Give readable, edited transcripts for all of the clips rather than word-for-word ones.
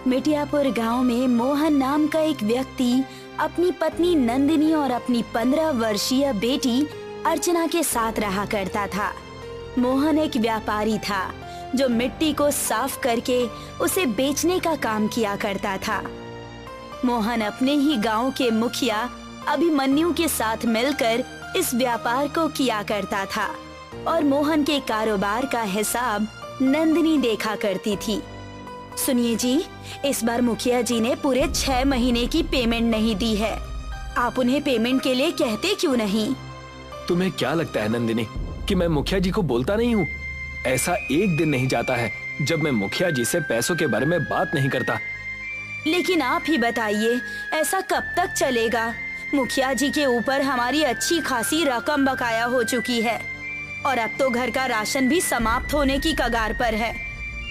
मिटियापुर गांव में मोहन नाम का एक व्यक्ति अपनी पत्नी नंदिनी और अपनी 15 वर्षीय बेटी अर्चना के साथ रहा करता था। मोहन एक व्यापारी था जो मिट्टी को साफ करके उसे बेचने का काम किया करता था। मोहन अपने ही गांव के मुखिया अभिमन्यु के साथ मिलकर इस व्यापार को किया करता था और मोहन के कारोबार का हिसाब नंदिनी देखा करती थी। सुनिए जी, इस बार मुखिया जी ने पूरे 6 महीने की पेमेंट नहीं दी है। आप उन्हें पेमेंट के लिए कहते क्यों नहीं? तुम्हें क्या लगता है नंदिनी कि मैं मुखिया जी को बोलता नहीं हूँ? ऐसा एक दिन नहीं जाता है जब मैं मुखिया जी से पैसों के बारे में बात नहीं करता। लेकिन आप ही बताइए, ऐसा कब तक चलेगा? मुखिया जी के ऊपर हमारी अच्छी खासी रकम बकाया हो चुकी है और अब तो घर का राशन भी समाप्त होने की कगार पर है।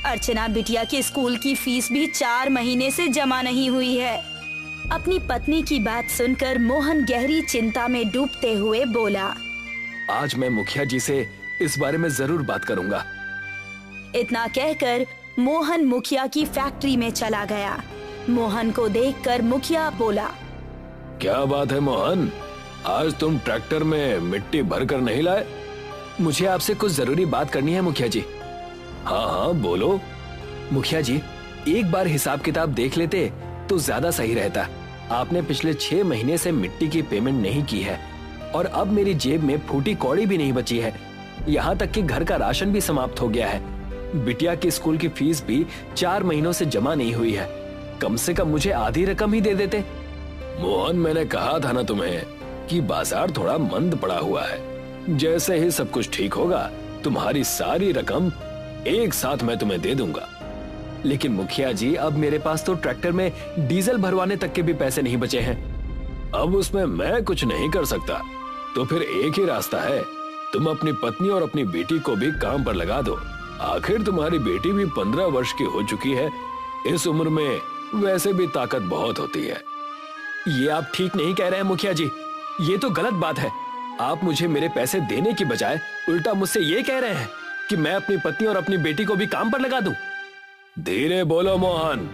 अर्चना बिटिया के स्कूल की फीस भी 4 महीने से जमा नहीं हुई है। अपनी पत्नी की बात सुनकर मोहन गहरी चिंता में डूबते हुए बोला, आज मैं मुखिया जी से इस बारे में जरूर बात करूंगा। इतना कहकर मोहन मुखिया की फैक्ट्री में चला गया। मोहन को देखकर मुखिया बोला, क्या बात है मोहन, आज तुम ट्रैक्टर में मिट्टी भर कर नहीं लाए? मुझे आपसे कुछ जरूरी बात करनी है मुखिया जी। हाँ हाँ बोलो। मुखिया जी, एक बार हिसाब किताब देख लेते तो ज्यादा सही रहता। आपने पिछले 6 महीने से मिट्टी की पेमेंट नहीं की है और अब मेरी जेब में फूटी कौड़ी भी नहीं बची है। यहाँ तक कि घर का राशन भी समाप्त हो गया है। बिटिया की स्कूल की फीस भी 4 महीनों से जमा नहीं हुई है। कम से कम मुझे आधी रकम ही दे देते। मोहन, मैंने कहा था ना तुम्हें कि बाजार थोड़ा मंद पड़ा हुआ है। जैसे ही सब कुछ ठीक होगा तुम्हारी सारी रकम एक साथ मैं तुम्हें दे दूंगा। लेकिन मुखिया जी, अब मेरे पास तो ट्रैक्टर में डीजल भरवाने तक के भी पैसे नहीं बचे हैं। अब उसमें मैं कुछ नहीं कर सकता। तो फिर एक ही रास्ता है, तुम अपनी पत्नी और अपनी बेटी को भी काम पर लगा दो। आखिर तुम्हारी बेटी भी 15 वर्ष की हो चुकी है। इस उम्र में वैसे भी ताकत बहुत होती है। ये आप ठीक नहीं कह रहे हैं मुखिया जी, ये तो गलत बात है। आप मुझे मेरे पैसे देने की बजाय उल्टा मुझसे ये कह रहे हैं कि मैं अपनी पत्नी और अपनी बेटी को भी काम पर लगा दूं। धीरे बोलो मोहन,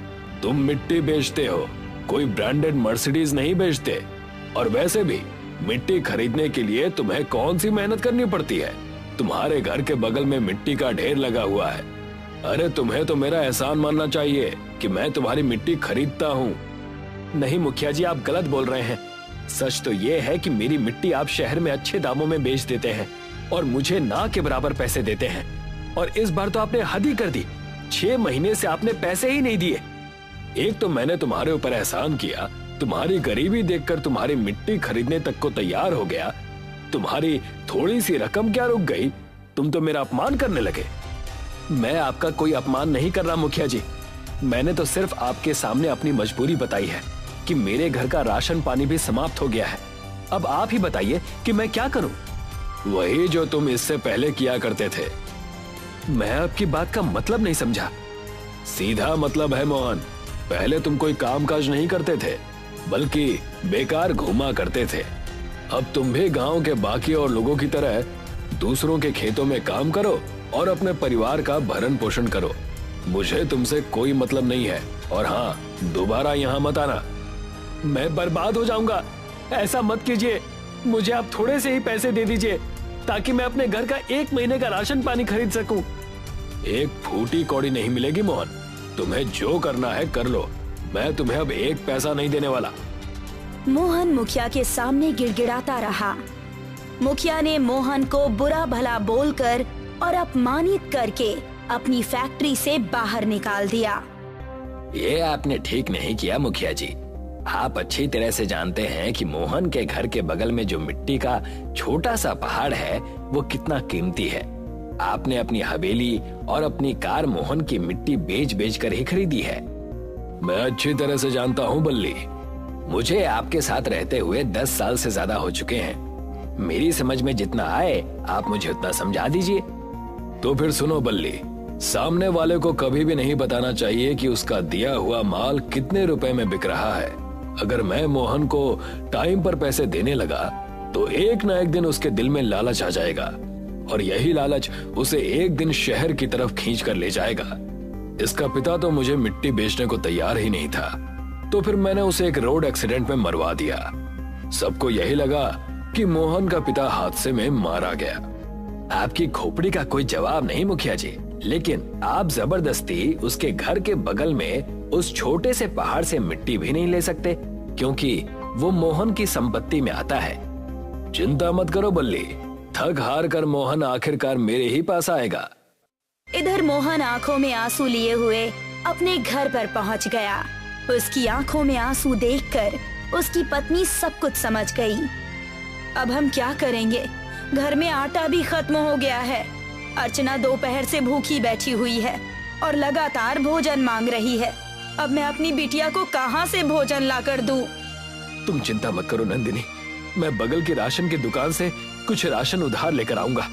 तुम मिट्टी बेचते हो, कोई ब्रांडेड मर्सिडीज नहीं बेचते। और वैसे भी मिट्टी खरीदने के लिए तुम्हें कौन सी मेहनत करनी पड़ती है? तुम्हारे घर के बगल में मिट्टी का ढेर लगा हुआ है। अरे तुम्हें तो मेरा एहसान मानना चाहिए कि मैं तुम्हारी मिट्टी खरीदता हूँ। नहीं मुखिया जी, आप गलत बोल रहे हैं। सच तो ये है कि मेरी मिट्टी आप शहर में अच्छे दामों में बेच देते हैं और मुझे ना के बराबर पैसे देते हैं। और इस बार तो आपने हद ही कर दी। 6 महीने से आपने पैसे ही नहीं दिए। एक तो मैंने तुम्हारे ऊपर एहसान किया, तुम्हारी गरीबी देखकर तुम्हारी मिट्टी खरीदने तक को तैयार हो गया। तुम्हारी थोड़ी सी रकम क्या रुक गई? तुम तो मेरा अपमान करने लगे। मैं आपका कोई अपमान नहीं कर रहा मुखिया जी। मैंने तो सिर्फ आपके सामने अपनी मजबूरी बताई है कि मेरे घर का राशन पानी भी समाप्त हो गया है। अब आप ही बताइए कि मैं क्या करूं? वही जो तुम इससे पहले किया करते थे। मैं आपकी बात का मतलब नहीं समझा। सीधा मतलब है मोहन, पहले तुम कोई कामकाज नहीं करते थे बल्कि बेकार घूमा करते थे। अब तुम भी गांव के बाकी और लोगों की तरह दूसरों के खेतों में काम करो और अपने परिवार का भरण पोषण करो। मुझे तुमसे कोई मतलब नहीं है। और हाँ, दोबारा यहाँ मत आना। मैं बर्बाद हो जाऊंगा। ऐसा मत कीजिए। मुझे आप थोड़े से ही पैसे दे दीजिए ताकि मैं अपने घर का 1 महीने का राशन पानी खरीद सकूं। एक फूटी कौड़ी नहीं मिलेगी मोहन। तुम्हें जो करना है कर लो। मैं तुम्हें अब 1 पैसा नहीं देने वाला। मोहन मुखिया के सामने गिड़गिड़ाता रहा। मुखिया ने मोहन को बुरा भला बोलकर और अपमानित करके अपनी फैक्ट्री से बाहर निकाल दिया। ये आपने ठीक नहीं किया मुखिया जी। आप अच्छी तरह से जानते हैं कि मोहन के घर के बगल में जो मिट्टी का छोटा सा पहाड़ है वो कितना कीमती है। आपने अपनी हवेली और अपनी कार मोहन की मिट्टी बेच बेच कर ही खरीदी है। मैं अच्छी तरह से जानता हूँ बल्ली। मुझे आपके साथ रहते हुए 10 साल से ज्यादा हो चुके हैं। मेरी समझ में जितना आए आप मुझे उतना समझा दीजिए। तो फिर सुनो बल्ली, सामने वाले को कभी भी नहीं बताना चाहिए कि उसका दिया हुआ माल कितने रुपए में बिक रहा है। अगर मैं मोहन को टाइम पर पैसे देने लगा तो एक ना एक दिन उसके दिल में लालच आ जाएगा और यही लालच उसे एक दिन शहर की तरफ खींच कर ले जाएगा। इसका पिता तो मुझे मिट्टी बेचने को तैयार ही नहीं था, तो फिर मैंने उसे एक रोड एक्सीडेंट में मरवा दिया। सबको यही लगा कि मोहन का पिता हादसे में मारा गया। आपकी खोपड़ी का कोई जवाब नहीं मुखिया जी, लेकिन आप जबरदस्ती उसके घर के बगल में उस छोटे से पहाड़ से मिट्टी भी नहीं ले सकते, क्योंकि वो मोहन की संपत्ति में आता है। चिंता मत करो बल्ली, थक हार कर मोहन आखिरकार मेरे ही पास आएगा। इधर मोहन आंखों में आंसू लिए हुए अपने घर पर पहुंच गया। उसकी आंखों में आंसू देखकर उसकी पत्नी सब कुछ समझ गई। अब हम क्या करेंगे? घर में आटा भी खत्म हो गया है। अर्चना दोपहर से भूखी बैठी हुई है और लगातार भोजन मांग रही है। अब मैं अपनी बिटिया को कहां से भोजन लाकर दूं? तुम चिंता मत करो नंदिनी, मैं बगल की राशन की दुकान से कुछ राशन उधार लेकर आऊंगा।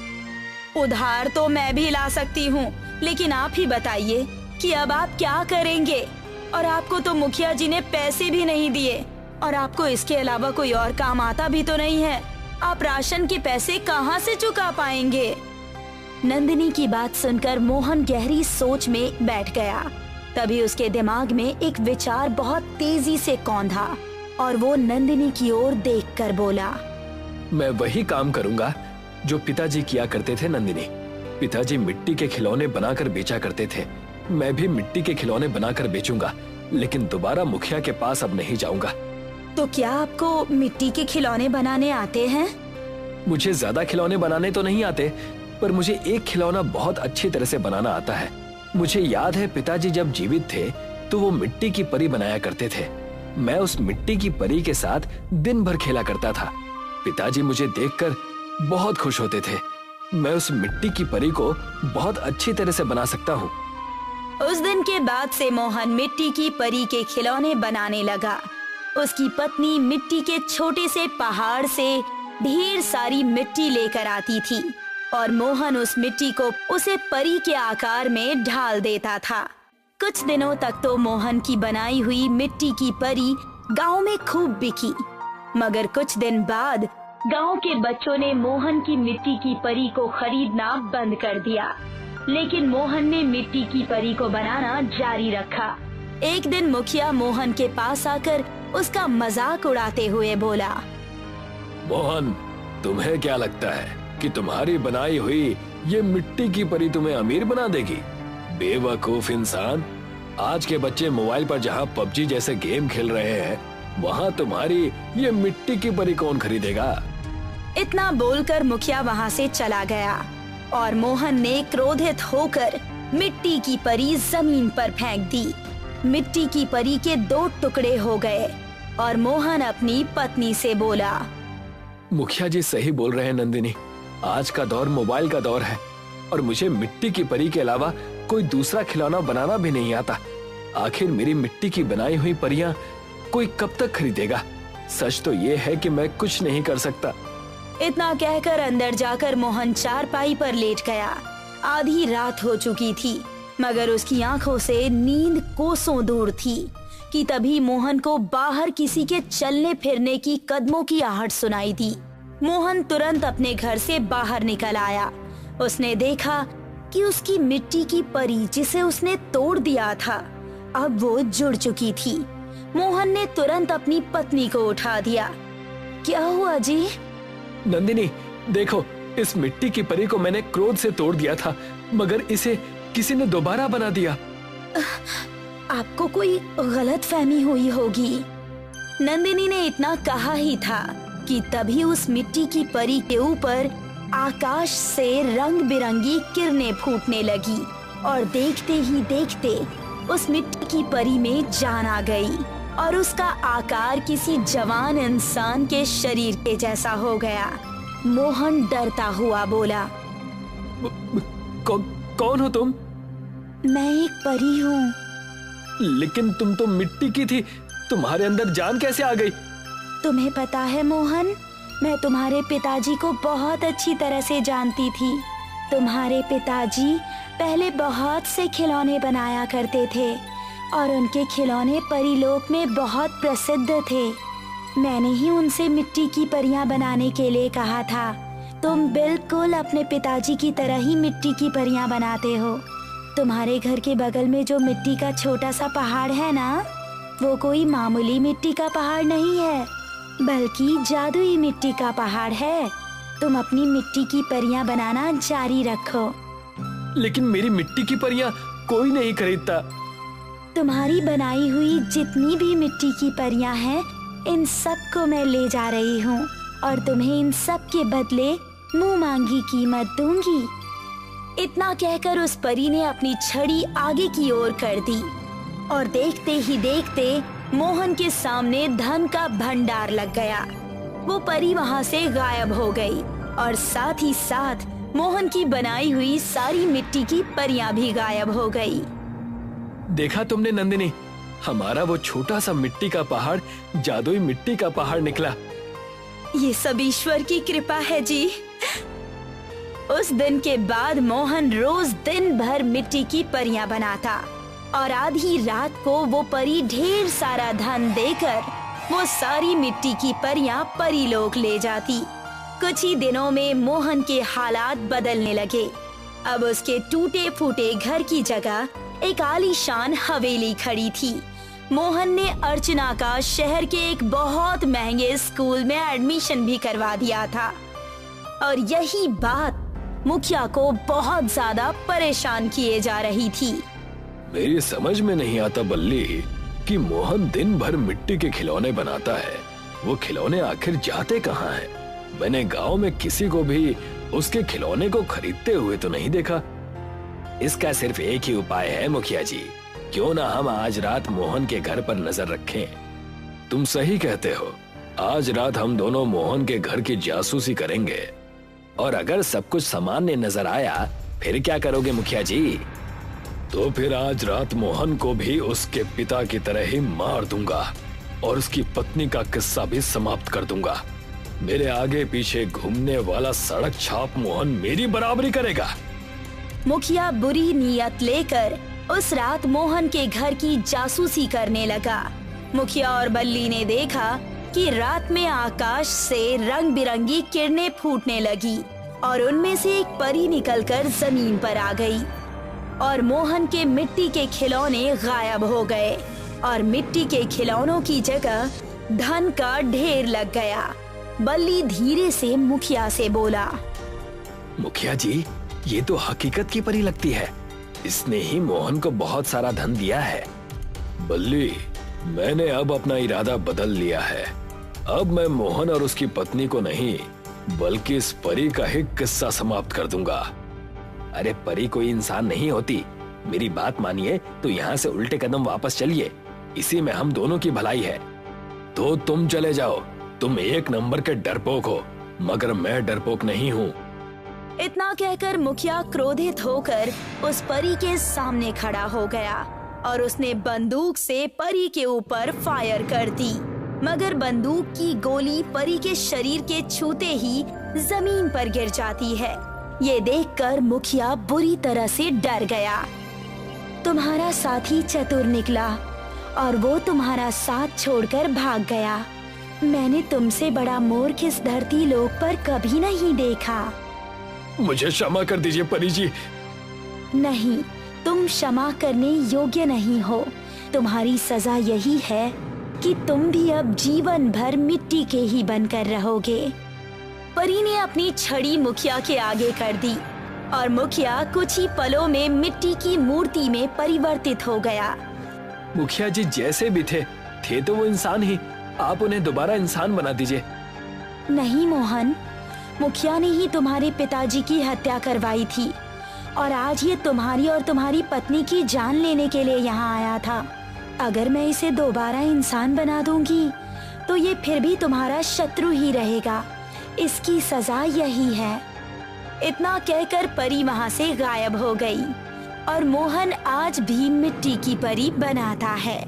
उधार तो मैं भी ला सकती हूँ, लेकिन आप ही बताइए कि अब आप क्या करेंगे? और आपको तो मुखिया जी ने पैसे भी नहीं दिए, और आपको इसके अलावा कोई और काम आता भी तो नहीं है। आप राशन के पैसे कहाँ से चुका पाएंगे? नंदिनी की बात सुनकर मोहन गहरी सोच में बैठ गया। तभी उसके दिमाग में एक विचार बहुत तेजी से कौंधा और वो नंदिनी की ओर देखकर बोला, मैं वही काम करूंगा जो पिताजी किया करते थे नंदिनी। पिताजी मिट्टी के खिलौने बनाकर बेचा करते थे, मैं भी मिट्टी के खिलौने बनाकर बेचूंगा, लेकिन दोबारा मुखिया के पास अब नहीं जाऊंगा। तो क्या आपको मिट्टी के खिलौने बनाने आते हैं? मुझे ज्यादा खिलौने बनाने तो नहीं आते, पर मुझे एक खिलौना बहुत अच्छी तरह से बनाना आता है। मुझे याद है पिताजी जब जीवित थे तो वो मिट्टी की परी बनाया करते थे। मैं उस मिट्टी की परी के साथ दिन भर खेला करता था। पिताजी मुझे देखकर बहुत खुश होते थे। मैं उस मिट्टी की परी को बहुत अच्छी तरह से बना सकता हूँ। उस दिन के बाद से मोहन मिट्टी की परी के खिलौने बनाने लगा। उसकी पत्नी मिट्टी के छोटे से पहाड़ से ढेर सारी मिट्टी लेकर आती थी और मोहन उस मिट्टी को उसे परी के आकार में ढाल देता था। कुछ दिनों तक तो मोहन की बनाई हुई मिट्टी की परी गांव में खूब बिकी, मगर कुछ दिन बाद गांव के बच्चों ने मोहन की मिट्टी की परी को खरीदना बंद कर दिया। लेकिन मोहन ने मिट्टी की परी को बनाना जारी रखा। एक दिन मुखिया मोहन के पास आकर उसका मजाक उड़ाते हुए बोला, मोहन, तुम्हें क्या लगता है कि तुम्हारी बनाई हुई ये मिट्टी की परी तुम्हें अमीर बना देगी? बेवकूफ इंसान, आज के बच्चे मोबाइल पर जहाँ पबजी जैसे गेम खेल रहे हैं, वहाँ तुम्हारी ये मिट्टी की परी कौन खरीदेगा? इतना बोलकर मुखिया वहाँ से चला गया और मोहन ने क्रोधित होकर मिट्टी की परी जमीन पर फेंक दी। मिट्टी की परी के 2 टुकड़े हो गए और मोहन अपनी पत्नी से बोला, मुखिया जी सही बोल रहे हैं नंदिनी, आज का दौर मोबाइल का दौर है और मुझे मिट्टी की परी के अलावा कोई दूसरा खिलौना बनाना भी नहीं आता। आखिर मेरी मिट्टी की बनाई हुई परियां कोई कब तक खरीदेगा? सच तो ये है कि मैं कुछ नहीं कर सकता। इतना कहकर अंदर जाकर मोहन चारपाई पर लेट गया। आधी रात हो चुकी थी, मगर उसकी आंखों से नींद कोसों दूर थी कि तभी मोहन को बाहर किसी के चलने फिरने की कदमों की आहट सुनाई दी। मोहन तुरंत अपने घर से बाहर निकल आया। उसने देखा कि उसकी मिट्टी की परी जिसे उसने तोड़ दिया था, अब वो जुड़ चुकी थी। मोहन ने तुरंत अपनी पत्नी को उठा दिया। क्या हुआ जी? नंदिनी, देखो, इस मिट्टी की परी को मैंने क्रोध से तोड़ दिया था, मगर इसे किसी ने दोबारा बना दिया। आपको कोई गलतफहमी हुई होगी। नंदिनी ने इतना कहा ही था कि तभी उस मिट्टी की परी के ऊपर आकाश से रंग बिरंगी किरणें फूटने लगी और देखते ही देखते उस मिट्टी की परी में जान आ गई और उसका आकार किसी जवान इंसान के शरीर के जैसा हो गया। मोहन डरता हुआ बोला, कौन हो तुम? मैं एक परी हूँ। लेकिन तुम तो मिट्टी की थी, तुम्हारे अंदर जान कैसे आ गई? तुम्हें पता है मोहन, मैं तुम्हारे पिताजी को बहुत अच्छी तरह से जानती थी। तुम्हारे पिताजी पहले बहुत से खिलौने बनाया करते थे और उनके खिलौने परीलोक में बहुत प्रसिद्ध थे। मैंने ही उनसे मिट्टी की परियां बनाने के लिए कहा था। तुम बिल्कुल अपने पिताजी की तरह ही मिट्टी की परियां बनाते हो। तुम्हारे घर के बगल में जो मिट्टी का छोटा सा पहाड़ है ना, वो कोई मामूली मिट्टी का पहाड़ नहीं है, बल्कि जादुई मिट्टी का पहाड़ है। तुम अपनी मिट्टी की परियां बनाना जारी रखो। लेकिन मेरी मिट्टी की परियां कोई नहीं खरीदता। तुम्हारी बनाई हुई जितनी भी मिट्टी की परियां हैं, इन सब को मैं ले जा रही हूँ और तुम्हें इन सब के बदले मुंह मांगी कीमत दूंगी। इतना कहकर उस परी ने अपनी छड़ी आगे की ओर कर दी और देखते ही देखते मोहन के सामने धन का भंडार लग गया। वो परी वहाँ से गायब हो गई और साथ ही साथ मोहन की बनाई हुई सारी मिट्टी की परियां भी गायब हो गई। देखा तुमने नंदिनी, हमारा वो छोटा सा मिट्टी का पहाड़ जादुई मिट्टी का पहाड़ निकला। ये सब ईश्वर की कृपा है जी। उस दिन के बाद मोहन रोज दिन भर मिट्टी की परियां बनाता और आधी रात को वो परी ढेर सारा धन देकर वो सारी मिट्टी की परियां परीलोक ले जाती। कुछ ही दिनों में मोहन के हालात बदलने लगे। अब उसके टूटे फूटे घर की जगह एक आलीशान हवेली खड़ी थी। मोहन ने अर्चना का शहर के एक बहुत महंगे स्कूल में एडमिशन भी करवा दिया था और यही बात मुखिया को बहुत ज्यादा परेशान किए जा रही थी। मेरी समझ में नहीं आता बल्ली कि मोहन दिन भर मिट्टी के खिलौने बनाता है, वो खिलौने आखिर जाते कहाँ हैं? मैंने गांव में किसी को भी उसके खिलौने को खरीदते हुए तो नहीं देखा। इसका सिर्फ एक ही उपाय है मुखिया जी, क्यों ना हम आज रात मोहन के घर पर नजर रखें। तुम सही कहते हो, आज रात हम दोनों मोहन के घर की जासूसी करेंगे और अगर सब कुछ सामान्य नजर आया फिर क्या करोगे मुखिया जी? तो फिर आज रात मोहन को भी उसके पिता की तरह ही मार दूंगा और उसकी पत्नी का किस्सा भी समाप्त कर दूंगा। मेरे आगे पीछे घूमने वाला सड़क छाप मोहन मेरी बराबरी करेगा। मुखिया बुरी नीयत लेकर उस रात मोहन के घर की जासूसी करने लगा। मुखिया और बल्ली ने देखा कि रात में आकाश से रंग बिरंगी किरणें फूटने लगी और उनमें से एक परी निकलकर जमीन पर आ गई और मोहन के मिट्टी के खिलौने गायब हो गए और मिट्टी के खिलौनों की जगह धन का ढेर लग गया। बल्ली धीरे से मुखिया से बोला, मुखिया जी, ये तो हकीकत की परी लगती है, इसने ही मोहन को बहुत सारा धन दिया है। बल्ली, मैंने अब अपना इरादा बदल लिया है। अब मैं मोहन और उसकी पत्नी को नहीं बल्कि इस परी का ही किस्सा समाप्त कर दूंगा। अरे परी कोई इंसान नहीं होती, मेरी बात मानिए तो यहाँ से उल्टे कदम वापस चलिए, इसी में हम दोनों की भलाई है। तो तुम चले जाओ, तुम एक नंबर के डरपोक हो, मगर मैं डरपोक नहीं हूँ। इतना कहकर मुखिया क्रोधित होकर उस परी के सामने खड़ा हो गया और उसने बंदूक से परी के ऊपर फायर कर दी, मगर बंदूक की गोली परी के शरीर के छूते ही जमीन पर गिर जाती है। ये देखकर मुखिया बुरी तरह से डर गया। तुम्हारा साथी चतुर निकला और वो तुम्हारा साथ छोड़कर भाग गया। मैंने तुमसे बड़ा मूर्ख इस धरती लोक पर कभी नहीं देखा। मुझे क्षमा कर दीजिए परी जी। नहीं, तुम क्षमा करने योग्य नहीं हो। तुम्हारी सजा यही है कि तुम भी अब जीवन भर मिट्टी के ही बनकर रहोगे। परी ने अपनी छड़ी मुखिया के आगे कर दी और मुखिया कुछ ही पलों में मिट्टी की मूर्ति में परिवर्तित हो गया। मुखिया जी जैसे भी थे तो वो इंसान ही, आप उन्हें दोबारा इंसान बना दीजिए। नहीं मोहन, मुखिया ने ही तुम्हारे पिताजी की हत्या करवाई थी और आज ये तुम्हारी और तुम्हारी पत्नी की जान लेने के लिए यहाँ आया था। अगर मैं इसे दोबारा इंसान बना दूंगी तो ये फिर भी तुम्हारा शत्रु ही रहेगा। इसकी सजा यही है। इतना कहकर परी वहाँ से गायब हो गई और मोहन आज भी मिट्टी की परी बनाता है।